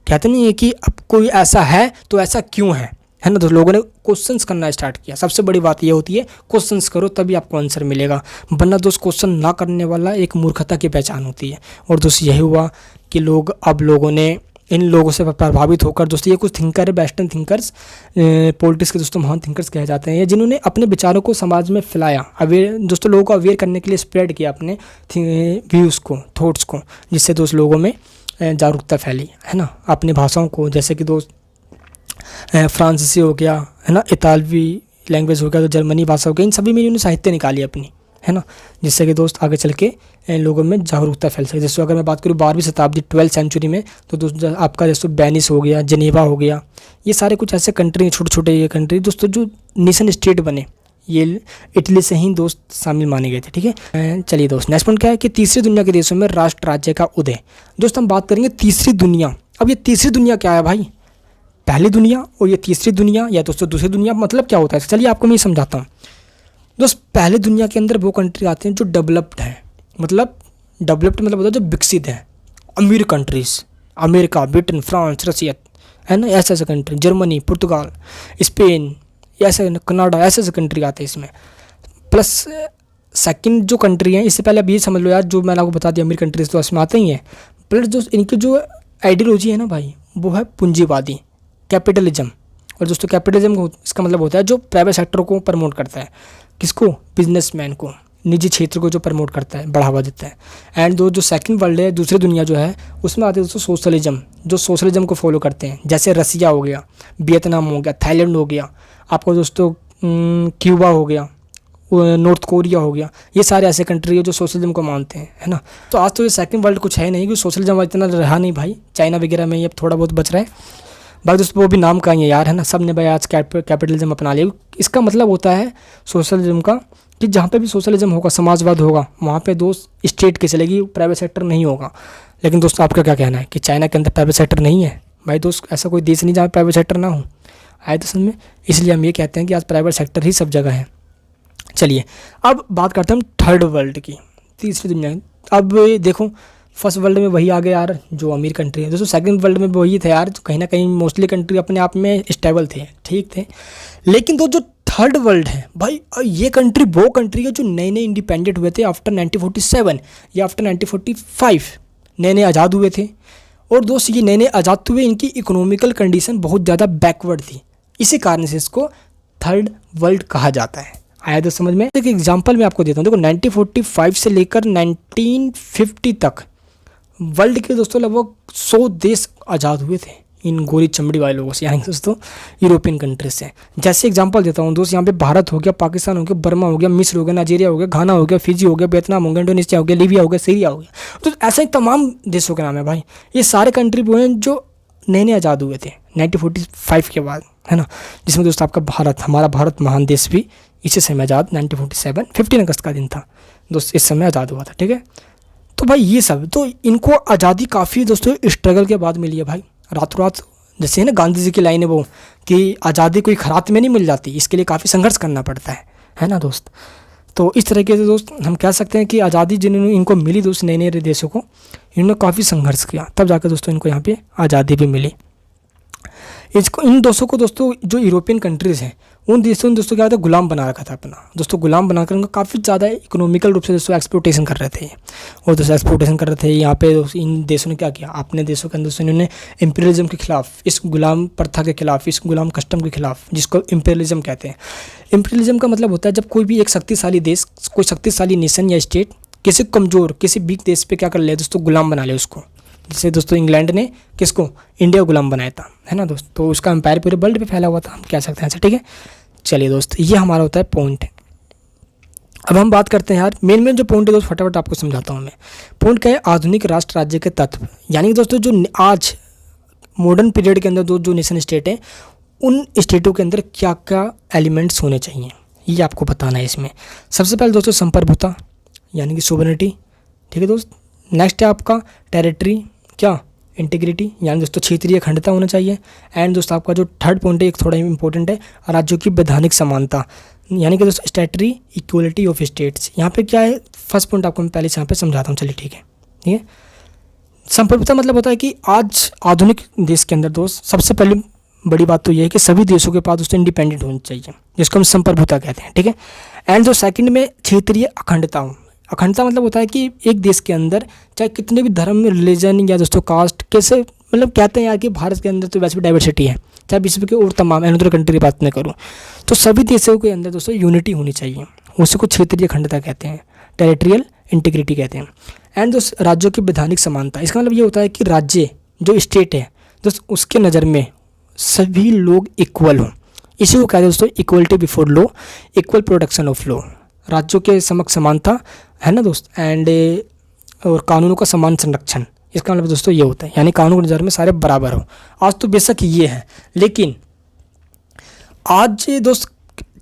कहते नहीं है कि अब कोई ऐसा है तो ऐसा क्यों है ना, तो लोगों ने क्वेश्चंस करना स्टार्ट किया। सबसे बड़ी बात ये होती है क्वेश्चंस करो तभी आपको आंसर मिलेगा, वरना दोस्त क्वेश्चन ना करने वाला एक मूर्खता की पहचान होती है। और दोस्त यही हुआ कि लोगों ने इन लोगों से प्रभावित होकर दोस्तों, ये कुछ थिंकर है वेस्टर्न थिंकर्स, पॉलिटिक्स के दोस्तों महान थिंकर्स कहे जाते हैं, जिन्होंने अपने विचारों को समाज में फैलाया, अवेयर दोस्तों लोगों को अवेयर करने के लिए स्प्रेड किया अपने व्यूज़ को, थॉट्स को, जिससे दोस्त लोगों में जागरूकता फैली, है ना। अपनी भाषाओं को, जैसे कि दोस्त फ्रांसीसी हो गया, है ना, इतालवी लैंग्वेज हो गया, तो जर्मनी भाषा हो गया, इन सभी में इन्होंने साहित्य निकाली अपनी, है ना, जिससे कि दोस्त आगे चल के लोगों में जागरूकता फैल सके। जैसे अगर मैं बात करूँ 12वीं शताब्दी 12th सेंचुरी में, तो दोस्तों आपका जैसे वेनिस हो गया, जेनेवा हो गया, ये सारे कुछ ऐसे कंट्री, छोटे छोटे ये कंट्री दोस्तों जो नेशन स्टेट बने, ये इटली से ही दोस्त शामिल माने गए थे। ठीक है, चलिए दोस्त नेक्स्ट पॉइंट क्या है कि तीसरी दुनिया के देशों में राष्ट्र राज्य का उदय। दोस्त हम बात करेंगे तीसरी दुनिया। अब ये तीसरी दुनिया क्या है भाई, पहली दुनिया और ये तीसरी दुनिया या दोस्तों दूसरी दुनिया मतलब क्या होता है, चलिए आपको मैं समझाता हूँ। दोस्त पहले दुनिया के अंदर वो कंट्री आते हैं जो डेवलप्ड है, मतलब डेवलप्ड मतलब होता है जो विकसित है, अमीर कंट्रीज, अमेरिका, ब्रिटेन, फ्रांस, रसिया, है ना, ऐसे ऐसे कंट्री, जर्मनी, पुर्तगाल, स्पेन, ऐसे कनाडा, ऐसे ऐसे कंट्री आते हैं इसमें। प्लस सेकंड जो कंट्री है, इससे पहले अब ये समझ लो यार, जो मैंने आपको बता दिया अमीर कंट्रीज तो इसमें आते ही हैं। प्लस जो इनकी जो आइडियोलॉजी है ना भाई, वो है पूंजीवादी, कैपिटलिज्म। और दोस्तों कैपिटलिज्म को इसका मतलब होता है जो प्राइवेट सेक्टर को प्रमोट करता है, किसको, बिजनेसमैन को, निजी क्षेत्र को जो प्रमोट करता है, बढ़ावा देता है। एंड जो सेकंड वर्ल्ड है, दूसरी दुनिया जो है, उसमें आते हैं दोस्तों सोशलिज्म, जो सोशलिज्म को फॉलो करते हैं, जैसे रसिया हो गया, वियतनाम हो गया, थाईलैंड हो गया, आपको दोस्तों क्यूबा हो गया, नॉर्थ कोरिया हो गया, ये सारे ऐसे कंट्री है जो सोशलिज्म को मानते हैं, है ना। तो आज तो ये सेकंड वर्ल्ड कुछ है नहीं, क्योंकि सोशलिज्म इतना रहा नहीं भाई, चाइना वगैरह में ये थोड़ा बहुत बच रहा है भाई दोस्तों, वो भी नाम का ही है यार, है ना। सब ने भाई आज कैपिटलिज्म अपना लिया। इसका मतलब होता है सोशलिज्म का कि जहाँ पे भी सोशलिज्म होगा, समाजवाद होगा, वहाँ पे दोस्त स्टेट की चलेगी, प्राइवेट सेक्टर नहीं होगा। लेकिन दोस्तों आपका क्या कहना है कि चाइना के अंदर प्राइवेट सेक्टर नहीं है? भाई दोस्त ऐसा कोई देश नहीं जहाँ प्राइवेट सेक्टर ना हो, आए तो समझ में। इसलिए हम ये कहते हैं कि आज प्राइवेट सेक्टर ही सब जगह है। चलिए अब बात करते हैं हम थर्ड वर्ल्ड की, तीसरी दुनिया। अब देखो फर्स्ट वर्ल्ड में वही आ गए यार जो अमीर कंट्री है दोस्तों, सेकंड वर्ल्ड में वही थे यार जो कहीं ना कहीं मोस्टली कंट्री अपने आप में स्टेबल थे, ठीक थे। लेकिन जो थर्ड वर्ल्ड है भाई, ये कंट्री वो कंट्री है जो नए नए इंडिपेंडेंट हुए थे आफ्टर 1947 या आफ्टर 1945 नए नए आज़ाद हुए थे। और दोस्त ये नए नए आज़ाद हुए, इनकी इकोनॉमिकल कंडीशन बहुत ज़्यादा बैकवर्ड थी, इसी कारण से इसको थर्ड वर्ल्ड कहा जाता है। आया तो समझ में। एक एग्जांपल मैं आपको देता हूँ, देखो 1945 से लेकर 1950 तक वर्ल्ड के दोस्तों लगभग 100 देश आज़ाद हुए थे इन गोरी चमड़ी वाले लोगों से, यानी दोस्तों यूरोपियन कंट्रीज से। जैसे एग्जांपल देता हूँ दोस्त, यहाँ पे भारत हो गया, पाकिस्तान हो गया, बर्मा हो गया, मिस्र हो गया, नाइजीरिया हो गया, घाना हो गया, फिजी हो गया, वियतनाम हो गया, इंडोनेशिया हो गया, लीबिया हो गया, सीरिया हो गया। तो ऐसे ही तमाम देशों के नाम है भाई। ये सारे कंट्री वो हैं जो नए नए आज़ाद हुए थे 1945 के बाद, है ना। जिसमें दोस्त आपका भारत, हमारा भारत महान देश भी इसी समय आज़ाद 1947 15 अगस्त का दिन था दोस्त, इस समय आज़ाद हुआ था, ठीक है। तो भाई ये सब तो इनको आज़ादी काफ़ी दोस्तों स्ट्रगल के बाद मिली है भाई, रातों रात। जैसे है ना गांधी जी की लाइन है वो कि आज़ादी कोई खरात में नहीं मिल जाती, इसके लिए काफ़ी संघर्ष करना पड़ता है ना दोस्त। तो इस तरीके से दोस्त हम कह सकते हैं कि आज़ादी जिन्होंने इनको मिली दोस्त, नए नए देशों को, इन्होंने काफ़ी संघर्ष किया, तब जाकर दोस्तों इनको यहाँ पे आज़ादी भी मिली। इसको इन दोस्तों को दोस्तों जो यूरोपियन कंट्रीज़ हैं उन देशों ने दोस्तों क्या होता है गुलाम बना रखा था अपना दोस्तों, गुलाम बनाकर उनका काफ़ी ज़्यादा इकोनॉमिकल रूप से दोस्तों एक्सप्लोटेशन कर रहे थे। और दोस्तों एक्सप्लोटेशन कर रहे थे यहाँ पे इन देशों ने क्या किया, अपने देशों के अंदर दोस्तों इन्होंने इम्पीरियलिज्म के खिलाफ, इस गुलाम प्रथा के खिलाफ, इस गुलाम कस्टम के खिलाफ, जिसको इम्पीरियलिज्म कहते हैं। इम्पीरियलिज्म का मतलब होता है जब कोई भी एक शक्तिशाली देश, कोई शक्तिशाली नेशन या स्टेट किसी कमज़ोर, किसी वीक देश पे क्या कर ले दोस्तों, गुलाम बना ले उसको। जैसे दोस्तों इंग्लैंड ने किसको, इंडिया को गुलाम बनाया था, है ना दोस्त। तो उसका एम्पायर पूरे वर्ल्ड पे फैला हुआ था, हम कह सकते हैं ऐसा, ठीक है। चलिए दोस्त, ये हमारा होता है पॉइंट। अब हम बात करते हैं यार मेन जो पॉइंट है दोस्त, फटाफट आपको समझाता हूँ मैं। पॉइंट क्या है, आधुनिक राष्ट्र राज्य के तत्व, यानी दोस्तों जो आज मॉडर्न पीरियड के अंदर जो नेशन स्टेट है, उन स्टेटों के अंदर क्या क्या एलिमेंट्स होने चाहिए, ये आपको बताना है इसमें। सबसे पहले दोस्तों संप्रभुता, यानी कि सोवरेनिटी, ठीक है दोस्त। नेक्स्ट है आपका टेरिटरी, क्या, इंटीग्रिटी, यानी दोस्तों क्षेत्रीय अखंडता होना चाहिए। एंड दोस्तों आपका जो थर्ड पॉइंट है एक थोड़ा इंपॉर्टेंट है, राज्यों की वैधानिक समानता, यानी कि दोस्तों स्टैटरी इक्वलिटी ऑफ स्टेट्स। यहाँ पे क्या है, फर्स्ट पॉइंट आपको मैं पहले से यहाँ पे समझाता हूँ, चलिए ठीक है। संप्रभुता मतलब होता है कि आज आधुनिक देश के अंदर दोस्त सबसे पहले बड़ी बात तो ये है कि सभी देशों के पास दोस्तों इंडिपेंडेंट होनी चाहिए, जिसको हम संप्रभुता कहते हैं, ठीक है। एंड जो सेकंड में क्षेत्रीय अखंडता, अखंडता मतलब होता है कि एक देश के अंदर चाहे कितने भी धर्म, रिलीजन या दोस्तों कास्ट, कैसे मतलब कहते हैं यार कि भारत के अंदर तो वैसे भी डाइवर्सिटी है, चाहे विश्व के और तमाम अनदर कंट्री की बात मैं करूँ, तो सभी देशों के अंदर दोस्तों यूनिटी होनी चाहिए, उसी को क्षेत्रीय अखंडता कहते हैं, टेरिटोरियल इंटीग्रिटी कहते हैं। एंड दोस्त राज्यों की वैधानिक समानता, इसका मतलब ये होता है कि राज्य जो स्टेट है दोस्त, उसके नज़र में सभी लोग इक्वल हों, इसी को कहते हैं दोस्तों equality before law, equal protection of law. राज्यों के समक्ष समानता, है ना दोस्त। एंड और कानूनों का समान संरक्षण, इसका मतलब दोस्तों ये होता है, यानी कानून की नज़र में सारे बराबर हो। आज तो बेशक ये है, लेकिन आज दोस्त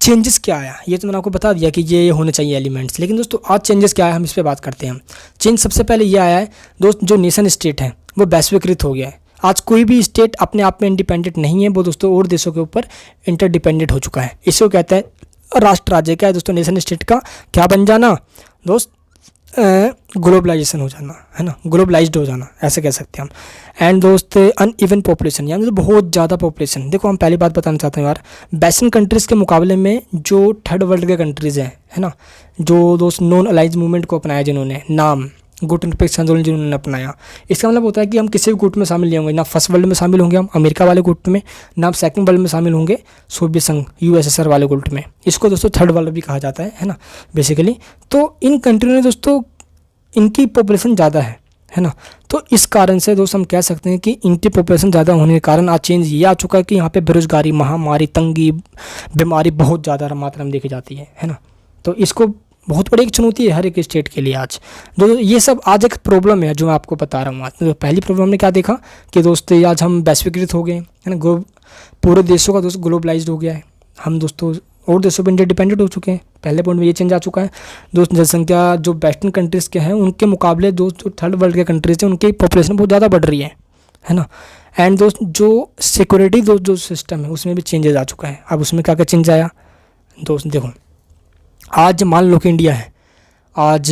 चेंजेस क्या आया, ये तो मैंने आपको बता दिया कि ये होने चाहिए एलिमेंट्स, लेकिन दोस्तों आज चेंजेस क्या आया, हम इस पर बात करते हैं। चेंज सबसे पहले ये आया है दोस्त, जो नेशन स्टेट है वो वैश्वीकृत हो गया है। आज कोई भी स्टेट अपने आप में इंडिपेंडेंट नहीं है, वो दोस्तों और देशों के ऊपर इंटरडिपेंडेंट हो चुका है। इसको कहते हैं राष्ट्र राज्य, क्या है दोस्तों, नेशन स्टेट का क्या बन जाना दोस्त, ग्लोबलाइजेशन हो जाना, है ना, ग्लोबलाइज्ड हो जाना, ऐसे कह सकते हैं हम। एंड दोस्त अनइवन पॉपुलेशन, यानी तो बहुत ज़्यादा पॉपुलेशन। देखो हम पहली बात बताना चाहते हैं यार, वेस्टर्न कंट्रीज़ के मुकाबले में जो थर्ड वर्ल्ड के कंट्रीज़ हैं, है ना, जो दोस्त नॉन अलाइज मूवमेंट को अपनाया जिन्होंने, नाम गुट निरपेक्ष आंदोलन जिन्होंने अपनाया, इसका मतलब होता है कि हम किसी भी गुट में शामिल नहीं होंगे, ना फर्स्ट वर्ल्ड में शामिल होंगे हम अमेरिका वाले गुट में, ना हम सेकंड वर्ल्ड में शामिल होंगे सोवियत संघ यूएसएसआर वाले गुट में, इसको दोस्तों थर्ड वर्ल्ड भी कहा जाता है ना बेसिकली। तो इन कंट्रियों में दोस्तों इनकी पॉपुलेशन ज़्यादा है ना, तो इस कारण से दोस्त हम कह सकते हैं कि इनकी पॉपुलेशन ज़्यादा होने के कारण आज चेंज ये आ चुका है कि यहाँ पे बेरोजगारी, महामारी, तंगी, बीमारी बहुत ज़्यादा मात्रा में देखी जाती है ना। तो इसको बहुत बड़ी एक चुनौती है हर एक स्टेट के लिए आज, जो ये सब आज एक प्रॉब्लम है जो मैं आपको बता रहा हूँ आज। तो पहली प्रॉब्लम हमने क्या देखा कि दोस्त आज हम वैश्वीकृत हो गए, है ना, पूरे देशों का दोस्त ग्लोबलाइज्ड हो गया है, हम दोस्तों और देशों पर इंटरडिपेंडेंट हो चुके हैं। पहले पॉइंट में ये चेंज आ चुका है दोस्त। जनसंख्या जो वेस्टर्न कंट्रीज़ के हैं उनके मुकाबले दोस्त जो थर्ड वर्ल्ड के कंट्रीज़ हैं उनकी पॉपुलेशन बहुत ज़्यादा बढ़ रही है ना। एंड दोस्त जो सिक्योरिटी दोस्त जो सिस्टम है उसमें भी चेंजेस आ चुका है। अब उसमें क्या क्या चेंज आया दोस्त, देखो आज मान लो कि इंडिया है, आज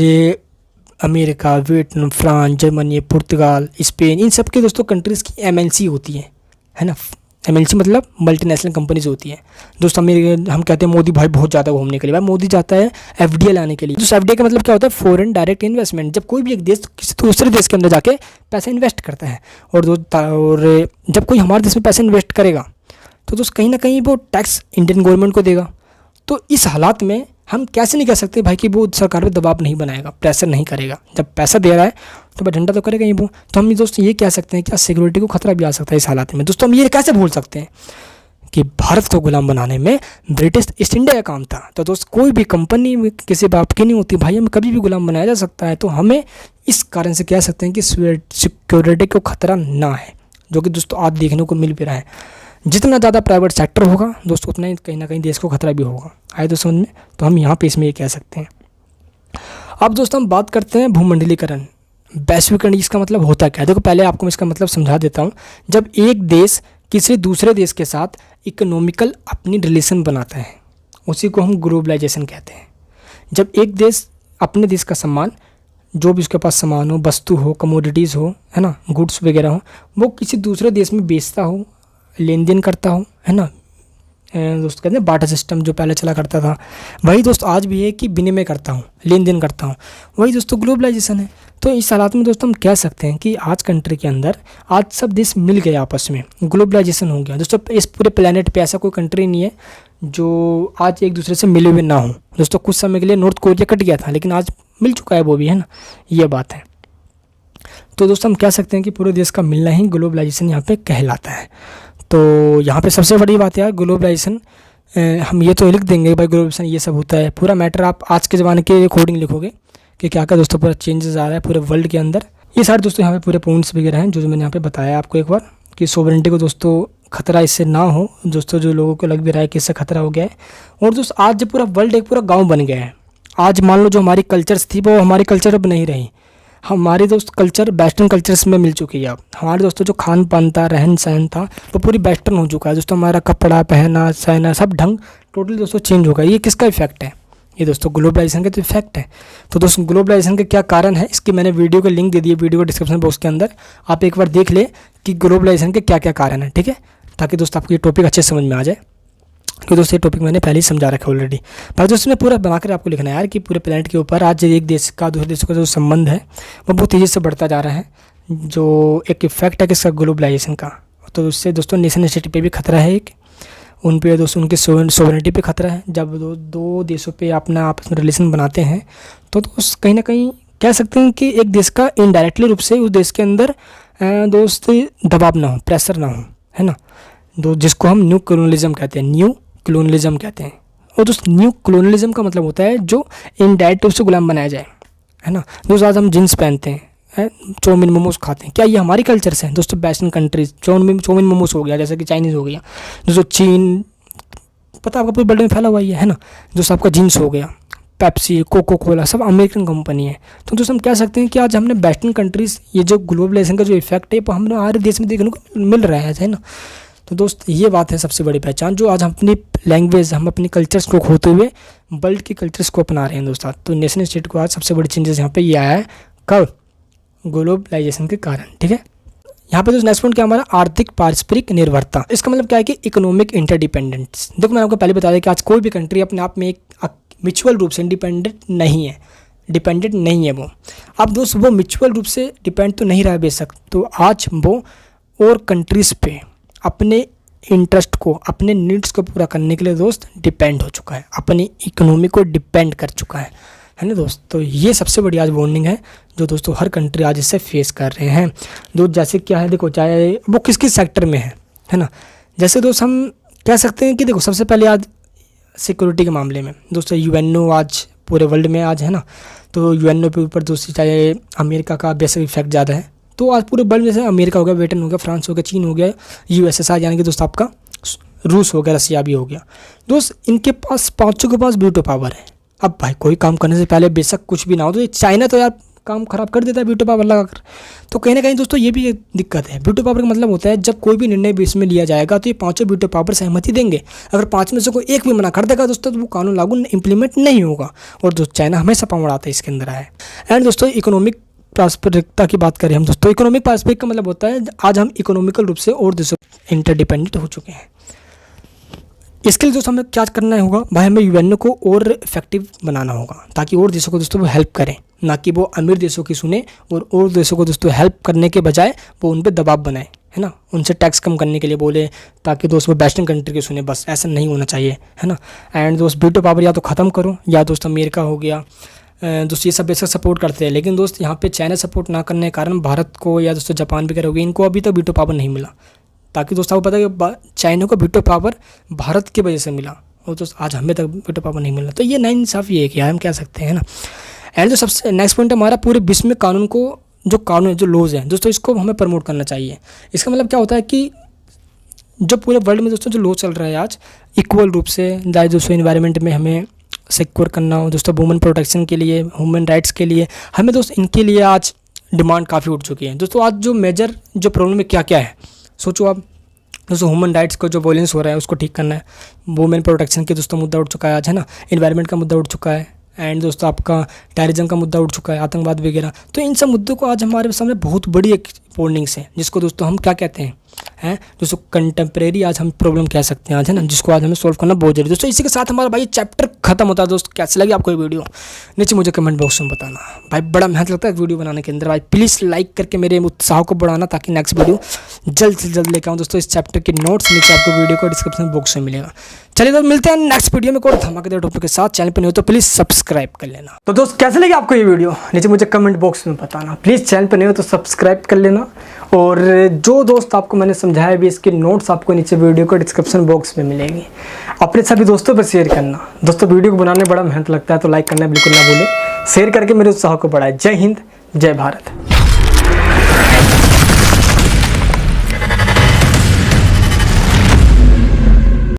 अमेरिका, वियतनाम, फ्रांस, जर्मनी, पुर्तगाल, स्पेन, इन सब के दोस्तों कंट्रीज़ की एमएनसी होती है ना। एमएनसी मतलब मल्टीनेशनल कंपनीज होती हैं दोस्तों। हम कहते हैं मोदी भाई बहुत ज़्यादा घूमने के लिए, भाई मोदी जाता है एफडीआई लाने के लिए। दोस्तों एफडीआई का मतलब क्या होता है? Foreign direct investment. जब कोई भी एक देश किसी दूसरे देश के अंदर जाके पैसा इन्वेस्ट करता है, और जब कोई हमारे देश में पैसा इन्वेस्ट करेगा तो दोस्त कहीं ना कहीं वो टैक्स इंडियन गवर्नमेंट को देगा। तो इस हालात में हम कैसे नहीं कह सकते भाई कि वो सरकार पे दबाव नहीं बनाएगा, प्रेशर नहीं करेगा। जब पैसा दे रहा है तो भाई झंडा तो करेगा ही वो। तो हम दोस्तों ये कह सकते हैं कि सिक्योरिटी को खतरा भी आ सकता है इस हालात में। दोस्तों हम ये कैसे भूल सकते हैं कि भारत को गुलाम बनाने में ब्रिटिश ईस्ट इंडिया का काम था। तो दोस्त कोई भी कंपनी किसी बाप की नहीं होती भाई, हमें कभी भी गुलाम बनाया जा सकता है। तो हमें इस कारण से कह सकते हैं कि सिक्योरिटी को खतरा ना है, जो कि दोस्तों आज देखने को मिल भी रहा है। जितना ज़्यादा प्राइवेट सेक्टर होगा दोस्तों उतना ही कहीं ना कहीं देश को खतरा भी होगा। आए तो समझ में? तो हम यहाँ पे इसमें ये कह सकते हैं। अब दोस्तों हम बात करते हैं भूमंडलीकरण, वैश्वीकरण। इसका मतलब होता क्या है? देखो पहले आपको मैं इसका मतलब समझा देता हूँ। जब एक देश किसी दूसरे देश के साथ इकोनॉमिकल अपनी रिलेशन बनाता है, उसी को हम ग्लोबलाइजेशन कहते हैं। जब एक देश अपने देश का सामान, जो भी उसके पास सामान हो, वस्तु हो, कमोडिटीज़ हो, है ना, गुड्स वगैरह हो, वो किसी दूसरे देश में बेचता हो, लेन देन करता हो, है ना। दोस्त कहते हैं बाटा सिस्टम जो पहले चला करता था, वही दोस्त आज भी है कि विनिमय करता हूँ, लेन देन करता हूँ, वही दोस्तों ग्लोबलाइजेशन है। तो इस हालात में दोस्तों हम कह सकते हैं कि आज कंट्री के अंदर आज सब देश मिल गए आपस में, ग्लोबलाइजेशन हो गया दोस्तों। इस पूरे प्लेनेट पे ऐसा कोई कंट्री नहीं है जो आज एक दूसरे से मिले हुए ना हो दोस्तों। कुछ समय के लिए नॉर्थ कोरिया कट गया था, लेकिन आज मिल चुका है वो भी, है ना, ये बात है। तो दोस्तों हम कह सकते हैं कि पूरे देश का मिलना ही ग्लोबलाइजेशन यहाँ पे कहलाता है। तो यहाँ पे सबसे बड़ी बात है ग्लोबलाइजेशन, हम ये तो लिख देंगे भाई ग्लोबलाइजेशन ये सब होता है। पूरा मैटर आप आज के ज़माने के अकॉर्डिंग लिखोगे कि क्या क्या दोस्तों पूरा चेंजेस आ रहा है पूरे वर्ल्ड के अंदर। ये सारे दोस्तों यहाँ पे पूरे पॉइंट्स वगैरह हैं जो मैंने यहाँ पे बताया आपको एक बार, कि सोवरेनिटी को दोस्तों खतरा इससे ना हो दोस्तों, जो लोगों को लग भी रहा है कि इससे खतरा हो गया है। और दोस्तों आज जो पूरा वर्ल्ड एक पूरा गाँव बन गया है। आज मान लो जो हमारी कल्चर्स थी वो हमारी कल्चर अब नहीं रही। हमारी दोस्त कल्चर वेस्टर्न कल्चर्स में मिल चुकी है। अब हमारे दोस्तों जो खान पान था, रहन सहन था, वो पूरी वेस्टर्न हो चुका है दोस्तों। हमारा कपड़ा पहना सहना सब ढंग टोटली दोस्तों चेंज होगा। ये किसका इफेक्ट है? ये दोस्तों ग्लोबलाइजेशन का तो इफेक्ट है। तो दोस्तों ग्लोबलाइजेशन के क्या कारण है, इसकी मैंने वीडियो का लिंक दे दिया वीडियो को डिस्क्रिप्शन बॉक्स के अंदर। आप एक बार देख ले कि ग्लोबलाइजेशन के क्या क्या कारण है, ठीक है, ताकि दोस्तों आपको ये टॉपिक अच्छे समझ में आ जाए। क्योंकि दोस्तों ये टॉपिक मैंने पहले ही समझा रखा है ऑलरेडी। पर दोस्तों में पूरा बनाकर आपको लिखना है यार कि पूरे प्लेनेट के ऊपर आज एक देश का दूसरे देशों का जो संबंध है वो बहुत तेज़ी से बढ़ता जा रहा है, जो एक इफेक्ट है किसका, ग्लोबलाइजेशन का। तो उससे दोस्तों नेशन स्टेट पे भी खतरा है, एक उन पे दोस्तों उनके सोवरेनिटी पे खतरा है। जब दो देशों पे अपना आपस में रिलेशन बनाते हैं तो दोस्त कहीं ना कहीं कह सकते हैं कि एक देश का इनडायरेक्टली रूप से उस देश के अंदर दोस्त दबाव ना हो, प्रेशर ना हो, है ना। जिसको हम न्यू कॉलोनियलिज्म कहते हैं, न्यू कॉलोनियलिज्म कहते हैं। और दोस्त न्यू कॉलोनियलिज्म का मतलब होता है जो इनडायरेक्ट रूप से गुलाम बनाया जाए, है ना। दोस्त आज हम जीन्स पहनते हैं, चाउमीन मोमोज खाते हैं, क्या ये हमारी कल्चर से है दोस्तों? वेस्टर्न कंट्रीज चाउमीन मोमोज हो गया, जैसे कि चाइनीज़ हो गया दोस्तों, चीन पता आपका पूरे वर्ल्ड में फैला हुआ ही है ना। दोस्तों आपका जीन्स हो गया, पेप्सी, कोको कोला सब अमेरिकन कंपनी है। तो दोस्तों हम कह सकते हैं कि आज हमने वेस्टर्न कंट्रीज़ ये जो ग्लोबलाइजेशन का जो इफेक्ट है वो हमने हमारे देश में देखने को मिल रहा है ना। तो दोस्त ये बात है सबसे बड़ी पहचान, जो आज हम अपनी लैंग्वेज, हम अपनी कल्चर्स को खोते हुए वर्ल्ड की कल्चर्स को अपना रहे हैं दोस्तों। तो नेशन स्टेट को आज सबसे बड़ी चेंजेस यहाँ पे ये आया है, कब? ग्लोबलाइजेशन के कारण, ठीक है। यहाँ पे दोस्तों नेक्स्ट पॉइंट क्या हमारा, आर्थिक पारस्परिक निर्भरता। इसका मतलब क्या है कि इकोनॉमिक इंटरडिपेंडेंस। देखो मैंने आपको पहले बता दिया कि आज कोई भी कंट्री अपने आप में एक म्यूचुअल रूप से इंडिपेंडेंट नहीं है, डिपेंडेंट नहीं है वो। अब दोस्त वो म्यूचुअल रूप से डिपेंड तो नहीं रहा बेशक, तो आज वो और कंट्रीज़ पे अपने इंटरेस्ट को, अपने नीड्स को पूरा करने के लिए दोस्त डिपेंड हो चुका है, अपनी इकोनॉमी को डिपेंड कर चुका है ना दोस्त। तो ये सबसे बड़ी आज वार्निंग है जो दोस्तों हर कंट्री आज इससे फेस कर रहे हैं दोस्त। जैसे क्या है, देखो चाहे वो किस किस सेक्टर में है ना। जैसे दोस्त हम कह सकते हैं कि देखो सबसे पहले आज सिक्योरिटी के मामले में दोस्तों यूएनओ आज पूरे वर्ल्ड में आज है ना। तो यूएनओ के ऊपर दोस्तों चाहे अमेरिका का बेसिक इफेक्ट ज़्यादा है, तो आज पूरे वर्ल्ड में जैसे अमेरिका हो गया, ब्रिटेन हो गया, फ्रांस हो गया, चीन हो गया, यूएसएसआर यानी कि दोस्त आपका रूस हो गया, रसिया भी हो गया दोस्त। इनके पास पाँचों के पास ब्यूटो पावर है। अब भाई कोई काम करने से पहले बेशक कुछ भी ना हो, तो चाइना तो यार काम खराब कर देता है वीटो पावर लगाकर। तो कहीं ना कहीं दोस्तों ये भी एक दिक्कत है। वीटो पावर का मतलब होता है जब कोई भी निर्णय बीच में लिया जाएगा तो ये पांचों वीटो पावर सहमति देंगे। अगर 5 में से कोई एक भी मना कर देगा दोस्तों तो वो कानून लागू इंप्लीमेंट नहीं होगा। और दोस्तों चाइना हमेशा पाँव अड़ाता है इसके अंदर है। एंड दोस्तों इकोनॉमिक पारस्परिकता की बात करें हम दोस्तों, इकोनॉमिक पारस्परिक का मतलब होता है आज हम इकोनॉमिकल रूप से और देशों इंटरडिपेंडेंट हो चुके हैं। इसके लिए दोस्तों हमें क्या करना होगा भाई, हमें यूएनओ को और इफेक्टिव बनाना होगा ताकि और देशों को दोस्तों वो हेल्प करें, ना कि वो अमीर देशों की सुने और देशों को दोस्तों हेल्प करने के बजाय वो उन पर दबाव बनाए, है ना, उनसे टैक्स कम करने के लिए बोले ताकि दोस्तों वो वेस्टर्न कंट्री के सुने। बस ऐसा नहीं होना चाहिए, है ना। एंड दोस्त वीटो पावर या तो ख़त्म करो, या दोस्त अमेरिका हो गया दोस्त ये सब बेशक सपोर्ट करते हैं, लेकिन दोस्त यहाँ पे चाइना सपोर्ट ना करने के कारण भारत को या दोस्तों जापान वगैरह हो गया, इनको अभी तक वीटो पावर नहीं मिला। ताकि दोस्तों आपको पता है कि चाइना को वीटो पावर भारत की वजह से मिला और दोस्त आज हमें तक वीटो पावर नहीं मिला। तो ये नाइंसाफ़ी है कि हम कह सकते हैं ना। एंड जो सबसे नेक्स्ट पॉइंट हमारा पूरे विश्व में कानून को जो लॉज हैं दोस्तों इसको हमें प्रमोट करना चाहिए। इसका मतलब क्या होता है कि जो पूरे वर्ल्ड में दोस्तों जो लॉ चल रहा है आज इक्वल रूप से दोस्तों इन्वायरमेंट में हमें सिक्योर करना हो दोस्तों, वुमेन प्रोटेक्शन के लिए, ह्यूमन राइट्स के लिए, हमें दोस्त इनके लिए आज डिमांड काफ़ी उठ चुकी है दोस्तों। आज जो मेजर जो प्रॉब्लम है क्या क्या है सोचो आप दोस्तों। ह्यूमन राइट्स को जो वॉयलेंस हो रहा है उसको ठीक करना है, वुमेन प्रोटेक्शन के दोस्तों मुद्दा उठ चुका है आज, है ना, इन्वायरमेंट का मुद्दा उठ चुका है, एंड दोस्तों आपका टेररिज्म का मुद्दा उठ चुका है, आतंकवाद वगैरह। तो इन सब मुद्दों को आज हमारे सामने बहुत बड़ी एक वार्निंग्स है जिसको दोस्तों हम क्या कहते हैं दोस्तों कंटेम्प्रेरी आज हम प्रॉब्लम कह सकते हैं आज, है ना, जिसको आज हमें सॉल्व करना बहुत जरूरी दोस्तों। इसी के साथ हमारा भाई चैप्टर खत्म होता है दोस्तों। कैसी लगी आपको ये वीडियो नीचे मुझे कमेंट बॉक्स में बताना भाई। बड़ा मेहनत लगता है वीडियो बनाने के अंदर भाई, प्लीज़ लाइक करके मेरे उत्साह को बढ़ाना ताकि नेक्स्ट वीडियो जल्द से जल्द लेकर आऊँ दोस्तों। इस चैप्टर के नोट्स नीचे आपको वीडियो को डिस्क्रिप्शन बॉक्स में मिलेगा। चलिए दोस्त मिलते हैं नेक्स्ट वीडियो में कोई धमाकेदार टॉपिक के साथ। चैनल पर नहीं हो तो प्लीज़ सब्सक्राइब कर लेना। तो दोस्त कैसे लगी आपको ये वीडियो नीचे मुझे कमेंट बॉक्स में बताना। प्लीज़ चैनल पर नहीं हो तो सब्सक्राइब कर लेना। और जो दोस्त आपको मैंने समझाया भी इसके नोट्स आपको नीचे वीडियो को डिस्क्रिप्शन बॉक्स में मिलेगी। अपने सभी दोस्तों पर शेयर करना दोस्तों। वीडियो को बनाने में बड़ा मेहनत लगता है तो लाइक करना बिल्कुल ना भूलें। शेयर करके मेरे उत्साह को बढ़ाएं। जय हिंद, जय भारत।